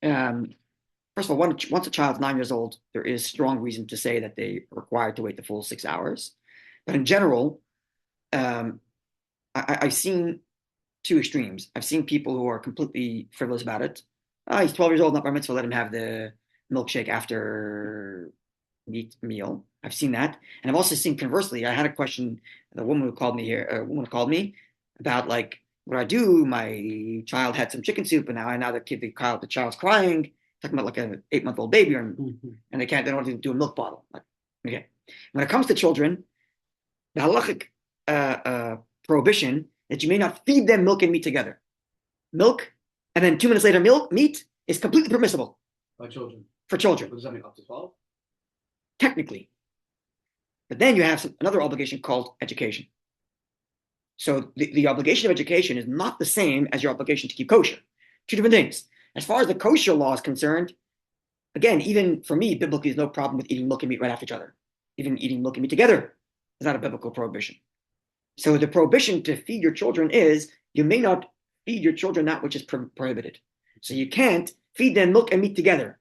first of all, once a child's 9 years old, there is strong reason to say that they are required to wait the full 6 hours. But in general, I've seen two extremes. I've seen people who are completely frivolous about it. He's 12 years old, not bar mitzvah, let him have the milkshake after meal. I've seen that. And I've also seen conversely, I had a question, the woman who called me about like, what do I do? My child had some chicken soup and now the child's crying, talking about like an 8-month-old baby and they don't want to do a milk bottle. Like, okay. When it comes to children, the halachic prohibition that you may not feed them milk and meat together. Milk and then 2 minutes later meat is completely permissible By children. for children, What does that mean? Up to 12? technically. But then you have another obligation called education. So the obligation of education is not the same as your obligation to keep kosher. Two different things. As far as the kosher law is concerned, again, even for me, biblically, there's no problem with eating milk and meat right after each other. Even eating milk and meat together is not a biblical prohibition. So the prohibition to feed your children is you may not feed your children that which is prohibited. So you can't feed them milk and meat together.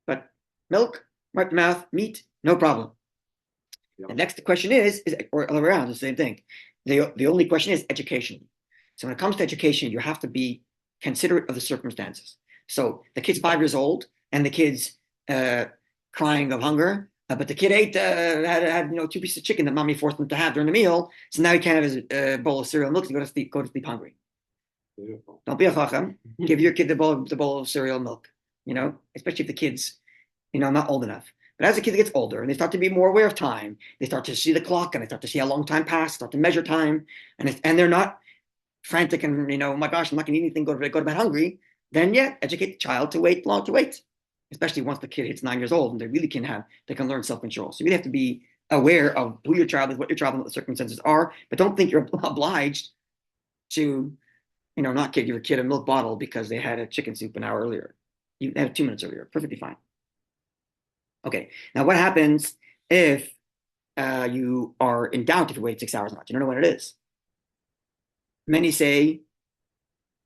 But milk, right mouth, meat, no problem. Yeah. The next question is or other way around, the same thing. The only question is education. So when it comes to education, you have to be considerate of the circumstances. So the kid's 5 years old and the kid's crying of hunger, but the kid ate had 2 pieces of chicken that mommy forced him to have during the meal. So now he can't have his bowl of cereal and milk to go to sleep hungry. Beautiful. Don't be a chacham. Give your kid the bowl of cereal and milk. Especially if the kid's not old enough. But as the kid gets older and they start to be more aware of time, they start to see the clock and they start to see how long time passed, start to measure time, and they're not frantic and oh my gosh, I'm not going to eat anything, go to bed hungry. Then educate the child to wait, especially once the kid hits 9 years old and they can learn self-control. So you really have to be aware of who your child is, what your child and what the circumstances are, but don't think you're obliged to, not give your kid a milk bottle because they had a chicken soup an hour earlier. You had it 2 minutes earlier. Perfectly fine. Okay. Now, what happens if you are in doubt if you wait 6 hours or not? You don't know what it is. Many say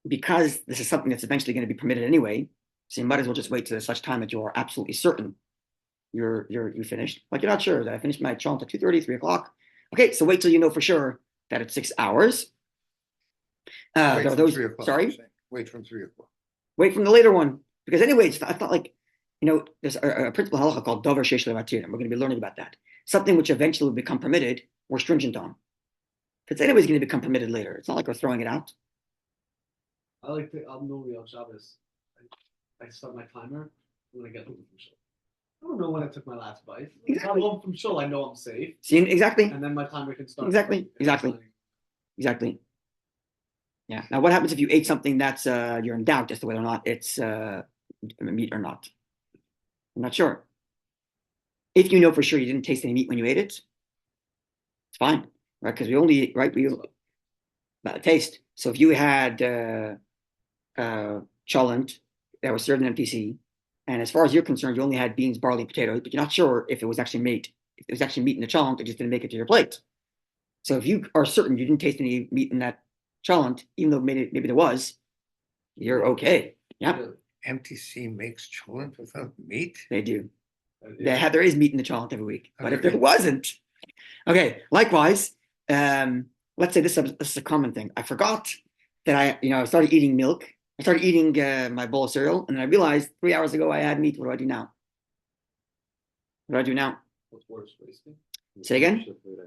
because this is something that's eventually going to be permitted anyway, so you might as well just wait to such time that you are absolutely certain you finished. Like you're not sure that I finished my chant at 2:30, 3 o'clock. Okay, so wait till you know for sure that it's 6 hours. Wait There are from those. 3 o'clock. Sorry, Wait from 3 o'clock. wait from the later one because anyway, it's not like there's a principle halacha called davar sheish levatir, and we're going to be learning about that. Something which eventually will become permitted, we're stringent on. If it's anyways going to become permitted later, it's not like we're throwing it out. I'm normally on Shabbos. I start my timer when I get home from shul. I don't know when I took my last bite. If I'm home from shul, I know I'm safe. See, exactly. And then my timer can start. Exactly. Yeah. Now, what happens if you ate something that's you're in doubt as to whether or not it's meat or not? I'm not sure. If you know for sure you didn't taste any meat when you ate it, it's fine, right? Because we not a taste. So if you had cholent that was served in MPC, and as far as you're concerned, you only had beans, barley, potatoes, but you're not sure if it was actually meat. If it was actually meat in the cholent, it just didn't make it to your plate. So if you are certain you didn't taste any meat in that cholent, even though maybe there was, you're okay. Yeah, MTC makes cholent without meat? they do. There is meat in the cholent every week, but if there wasn't, okay. Likewise, let's say this is a common thing. I forgot that I started eating milk. I started eating my bowl of cereal, and then I realized 3 hours ago I had meat. What do I do now? What do I do now? What's worse, wasting? Say again.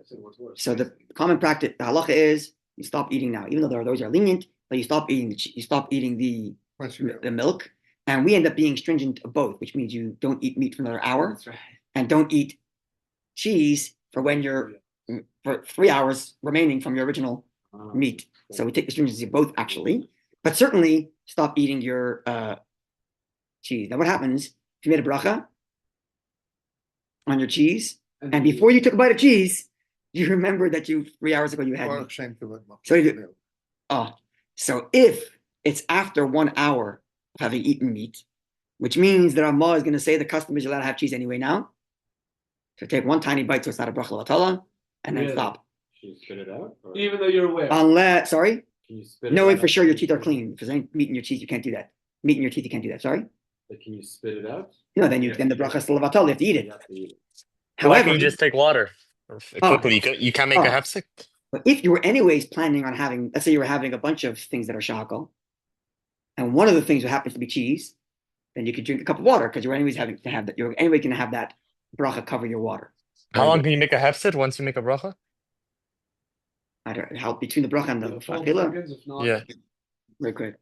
What's worse? So the common practice, the halacha is you stop eating now, even though there are those that are lenient, but you stop eating the milk, and we end up being stringent of both, which means you don't eat meat for another hour, That's right. and don't eat cheese for when you're for 3 hours remaining from your original meat. So we take the stringency of both actually, but certainly stop eating your cheese. Now, what happens if you made a bracha on your cheese, and before you took a bite of cheese, you remember that 3 hours ago you had meat. So if it's after 1 hour of having eaten meat, which means that Amma is going to say the customer is allowed to have cheese anyway now. So take one tiny bite so it's not a bracha l'vatala, and then stop. Can you spit it out? Even though you're aware. Sorry? Can you spit it Knowing out for sure your teeth are clean. If there's any meat in your teeth, you can't do that. Meat in your teeth, you can't do that. Sorry? But can you spit it out? No, then the bracha is still l'vatala. You have to eat it. You have to eat it. Why However, can't you just take water? Quickly, you can't make a hefsek? but if you were anyways planning on having, let's say you were having a bunch of things that are shakal, and one of the things that happens to be cheese, then you could drink a cup of water because you're anyways having to have that. You're anyway going to have that bracha cover your water. How long can you make a hefsek once you make a bracha? I don't know how between the bracha and the 12 fachila. seconds, if not, Yeah. Very quick.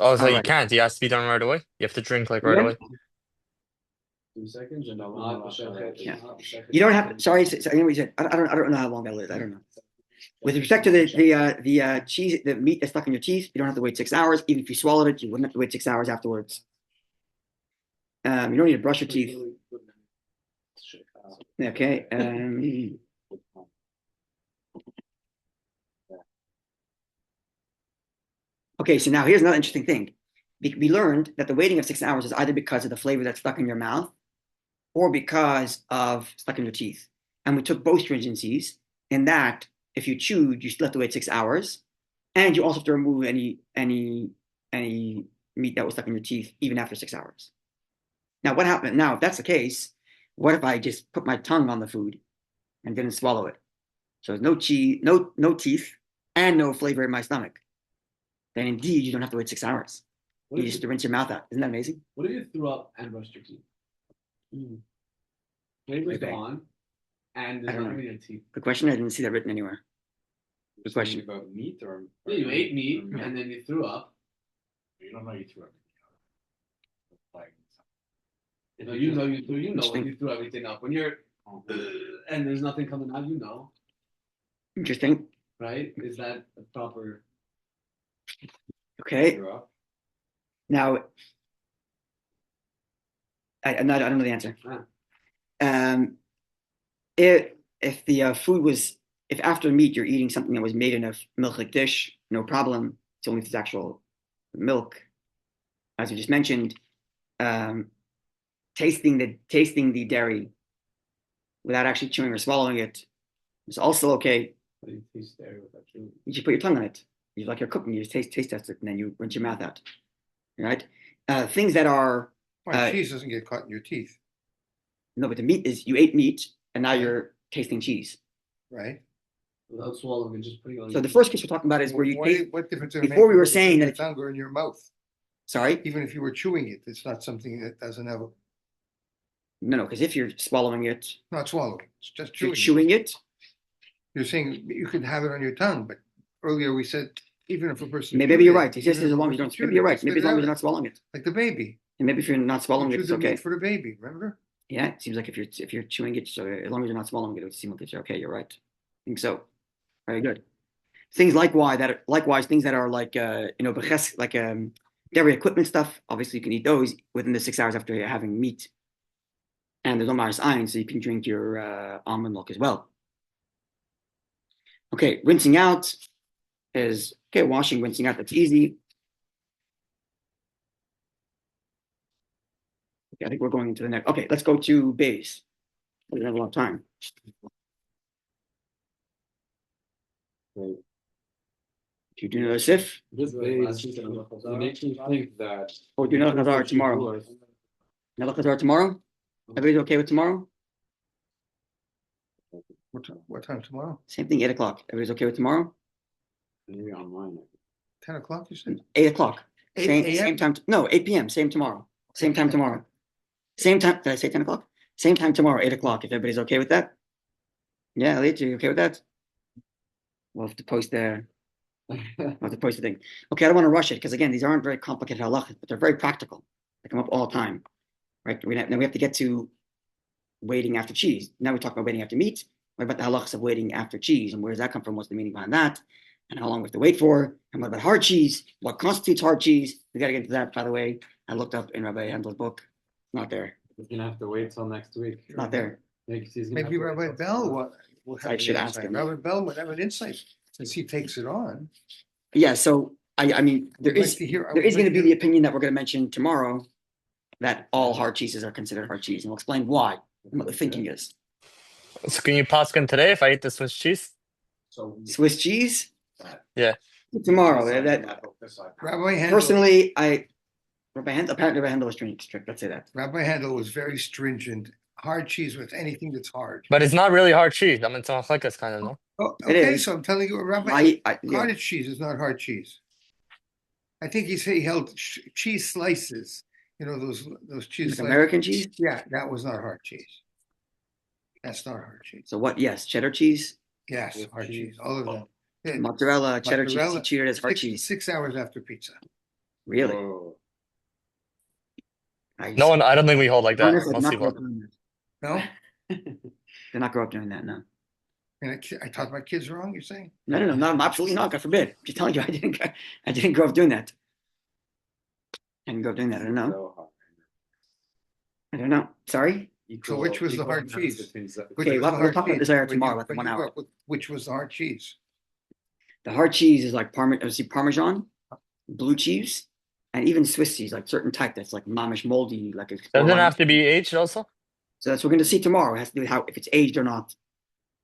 Oh, so you Alright. can't. It has to be done right away. You have to drink like right Yeah. away. 2 seconds, and No, not no, the shechet, yeah. not the shechet. You don't have. Sorry, anyway, I don't know how long that is. I don't know. With respect to the cheese, the meat that's stuck in your teeth, you don't have to wait 6 hours. Even if you swallowed it, you wouldn't have to wait 6 hours afterwards. You don't need to brush your teeth. Okay. Okay. So now here's another interesting thing. We learned that the waiting of 6 hours is either because of the flavor that's stuck in your mouth, or because of stuck in your teeth. And we took both stringencies in that if you chewed, you still have to wait 6 hours, and you also have to remove any meat that was stuck in your teeth even after 6 hours. Now, what happened? Now, if that's the case, what if I just put my tongue on the food and didn't swallow it? So there's no cheese, no teeth, and no flavor in my stomach. Then indeed, you don't have to wait 6 hours. You just have to rinse your mouth out. Isn't that amazing? What if you threw up and brushed your teeth? Flavor's Okay. gone, and I there's don't nothing know. in your teeth. Good question. I didn't see that written anywhere. Good question. About meat or Yeah, you ate meat, or and then you threw up. You don't know you threw everything out. Like, No, you know when Interesting. you threw everything up. When you're and there's nothing coming out, Interesting. right? Is that a proper? Okay. threw up. Now, I don't know the answer. Ah. if the food was, if after meat you're eating something that was made in a milchik dish, no problem. It's only if it's actual milk, as we just mentioned. Um, tasting the dairy without actually chewing or swallowing it is also okay. How do you taste dairy without chewing? You just put your tongue on it. You like you're cooking, you just taste test it, and then you rinse your mouth out. Right? Things that are Why, cheese doesn't get caught in your teeth, no, but the meat is you ate meat and now Right. you're tasting cheese. right? Without swallowing and just putting it on. So the first case we're talking about is where you taste. What difference does it make Before we were whether it's in saying your that- tongue or in your mouth? Sorry, Even if you were chewing it, it's not something that doesn't have, no, because if you're swallowing it, not swallowing, it's just if you're chewing. chewing it, You're saying you can have it on your tongue, but earlier we said, even if a person. maybe chewed you're it, right. It's just even as if a long as you person don't. chewed Maybe you're it, right. they Maybe as spit it long as you're out. not swallowing it, Like the baby. and maybe if you're not You swallowing it, chew it's the okay. meat for the baby, remember? Yeah, it seems like if you're chewing it, so as long as you're not swallowing it, it would seem like it's okay. You're right. I think so. Very good. Things likewise things that are like like dairy equipment stuff. Obviously, you can eat those within the 6 hours after you're having meat, and there's no minus iron, so you can drink your almond milk as well. Okay, rinsing out is okay. Washing, rinsing out, that's easy. Okay, I think we're going into the next. Okay, let's go to base. We don't have a lot of time. Right. Do you do another sif? This base, it makes me think that. Or do another Chazarah tomorrow? Another Chazarah tomorrow? Everybody's okay with tomorrow? What time tomorrow? Same thing, 8 o'clock. Everybody's okay with tomorrow? Maybe online. 10 o'clock, you said? 8 o'clock. 8 Same a.m.? time. No, 8 p.m. Same tomorrow. Same time tomorrow. Same time. Did I say 10 o'clock? Same time tomorrow, 8 o'clock. If everybody's okay with that? Yeah, Elliot, you okay with that? We'll have to post there. I'll have to post the thing. Okay, I don't want to rush it because again, these aren't very complicated halachas, but they're very practical. They come up all the time, right? Then we have to get to waiting after cheese. Now we talk about waiting after meat. What about the halachas of waiting after cheese, and where does that come from? What's the meaning behind that? And how long we have to wait for? And what about hard cheese? What constitutes hard cheese? We got to get into that. By the way, I looked up in Rabbi Handel's book. Not there. He's gonna have to wait till next week. Not there. Yeah, 'cause he's gonna have Maybe to wait Rabbi till Bell tomorrow. will I have should an ask insight. him. Rabbi Bell would have an insight since he takes it on. Yeah. So I mean, there I'd like is to hear- I there would is like going to to be hear- the opinion that we're going to mention tomorrow that all hard cheeses are considered hard cheese, and we'll explain why and what the thinking is. So can you paskin today if I eat the Swiss cheese? So. Swiss cheese Yeah. tomorrow. Decide That not to decide. Rabbi Handel, personally, apparently Rabbi Handel was strict. Let's say that. Rabbi Handel was very stringent. Hard cheese with anything that's hard. But it's not really hard cheese. I mean, it's not like it's kind of no. Oh, It okay, is. so I'm telling you, Rabbi, Yeah. cottage cheese is not hard cheese. I think he held cheese slices. You know those cheese Like slices. American cheese. Yeah, that was not hard cheese. That's not hard cheese. So what? Yes, cheddar cheese, Yes, With hard cheese. cheese, all of them. Yeah, mozzarella, cheddar mozzarella, cheese. He treated it as hard 6 cheese. 6 hours after pizza. Really? Whoa. No one. I don't think we hold like that. Honestly, Most not people. grow up doing No, that. Did not grow up doing that. No. and I taught my kids wrong. You're saying? No, absolutely not. God forbid. I'm just telling you, I didn't grow up doing that. I didn't grow up doing that. I don't know. So hard. I don't know. Sorry. So which was the Equal hard difference cheese? between Which Okay, was the we'll hard talk about cheese? this later When tomorrow, you- about the when 1 you grew hour. up with- Which was the hard cheese? The hard cheese is like Parmesan, blue cheese, and even Swiss cheese, like certain type that's like mamish moldy, like it's Doesn't it have to be aged also? So that's what we're going to see tomorrow. It has to do with how if it's aged or not.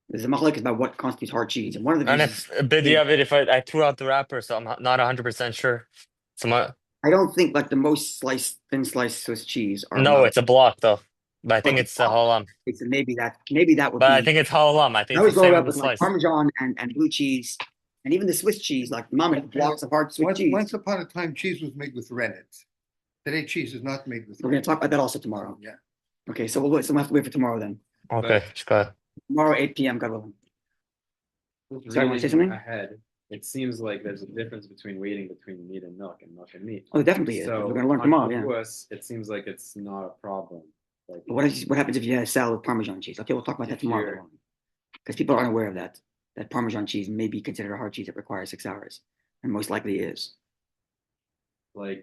There's a machlek about what constitutes hard cheese, and one of the And reasons if a bit of it, if I threw out the wrapper, so I'm not 100% sure. So my I don't think like the most thin sliced Swiss cheese are no, allowed. it's a block though. But I think But it's a halam. so maybe that would But be. I think it's halam. I think I it's always the go same up with the with like slice. Parmesan and blue cheese, and even the Swiss cheese, like mamish blocks of hard Swiss cheese. Once upon a time, cheese was made with rennet. Today, cheese is not made with. We're going to talk about that also tomorrow. Yeah. Okay, so we'll have to wait for tomorrow then. Okay, just go ahead. Tomorrow 8 p.m. God willing. With Sorry, wanna say reading something? ahead, it seems like there's a difference between waiting between meat and milk and meat. Oh, it definitely is. So We're going to learn on tomorrow. Yeah. Shavuos, it seems like it's not a problem. Like But what happens if you had a salad with Parmesan cheese? Okay, we'll talk about that If tomorrow. you're- Because people aren't aware of that. That Parmesan cheese may be considered a hard cheese that requires 6 hours, and most likely is. okay,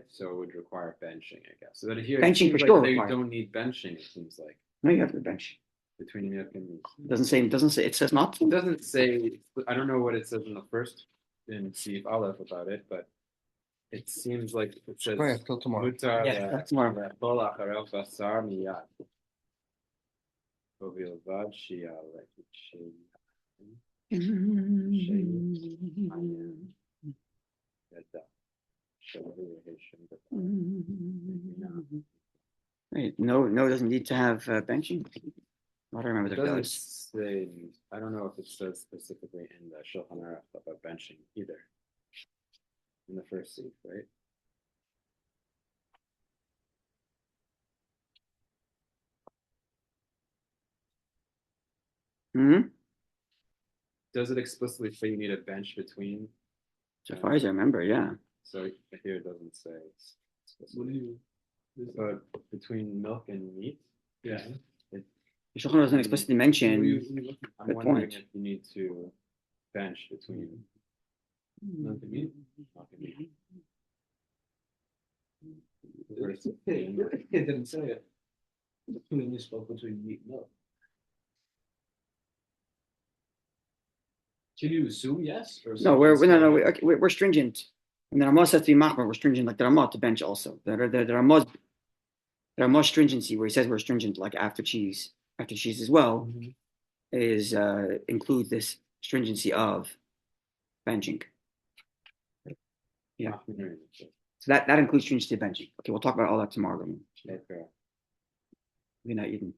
so it would require benching, I guess. So that here Benching it seems for like sure they required. don't need benching. It seems like No, you have to bench. between milk and meat. Doesn't say, it says not It to. doesn't say, I don't know what it says in the first, in Steve Aleph about it, but it seems like it says. Right, till tomorrow. "Mutar Yeah, that's tomorrow. לאכול אחריו בשר מיד. ובלבד שיעלה ידע. שלא יהיה שם דבר." Right, no, doesn't need to have benching. I don't remember It if it doesn't does. say, I don't know if it says specifically in the Shulchan Aruch about benching either. In the first seat, right? Hmm. Does it explicitly say you need a bench between? So far as I remember, yeah. So here it doesn't say. It's What do you? But between milk and meat, Yeah. The Shulchan Aruch doesn't explicitly mention. I'm Good wondering point. if you need to bench between milk and meat. Milk and meat. Versus- It didn't say it. We only spoke between meat and milk. Can you assume yes? Or No, we're stringent. And the Ramah says to be machmer, we're stringent like the Ramah to bench also. The Ramah stringency, where he says we're stringent like after cheese as well, is includes this stringency of benching. Yeah. So that includes stringency of benching. Okay, we'll talk about all that tomorrow. Okay. We're not even.